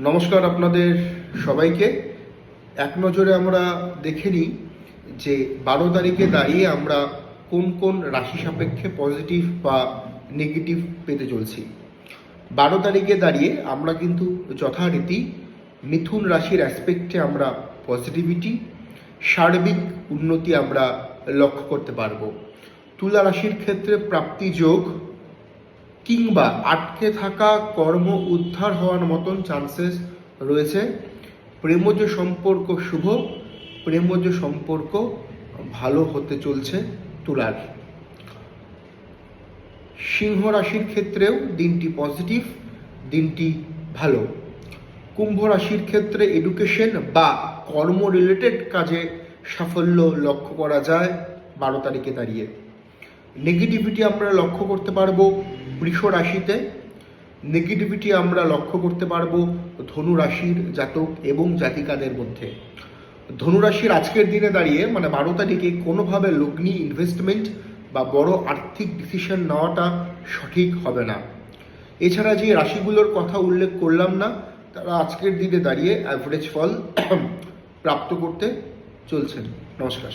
নমস্কার আপনাদের সবাইকে। এক নজরে আমরা দেখে নিই যে 12 তারিখে দাঁড়িয়ে আমরা কোন কোন রাশি সাপেক্ষে পজিটিভ বা নেগেটিভ পেতে চলছি। 12 তারিখে দাঁড়িয়ে আমরা কিন্তু যথারীতি মিথুন রাশির অ্যাসপেক্টে আমরা পজিটিভিটি, সার্বিক উন্নতি আমরা লক্ষ্য করতে পারবো। তুলা রাশির ক্ষেত্রে প্রাপ্তি যোগ কিংবা আটকে থাকা কর্ম উদ্ধার হওয়ার মতন চান্সেস রয়েছে। প্রেমজ সম্পর্ক শুভ, প্রেমজ সম্পর্ক ভালো হতে চলছে তুলার। সিংহ রাশির ক্ষেত্রেও দিনটি পজিটিভ, দিনটি ভালো। কুম্ভ রাশির ক্ষেত্রে এডুকেশন বা কর্ম রিলেটেড কাজে সাফল্য লক্ষ্য করা যায় 12 তারিখে দাঁড়িয়ে। নেগেটিভিটি আমরা লক্ষ্য করতে পারবো বৃষ রাশিতে, নেগেটিভিটি আমরা লক্ষ্য করতে পারবো ধনু রাশির জাতক এবং জাতিকাদের মধ্যে। ধনু রাশির আজকের দিনে দাঁড়িয়ে 12 তারিখে কোনোভাবে লগ্নি ইনভেস্টমেন্ট বা বড় আর্থিক ডিসিশন নেওয়াটা সঠিক হবে না। এছাড়া যে রাশিগুলোর কথা উল্লেখ করলাম না, তারা আজকের দিনে দাঁড়িয়ে অ্যাভারেজ ফল প্রাপ্ত করতে চলছেন। নমস্কার।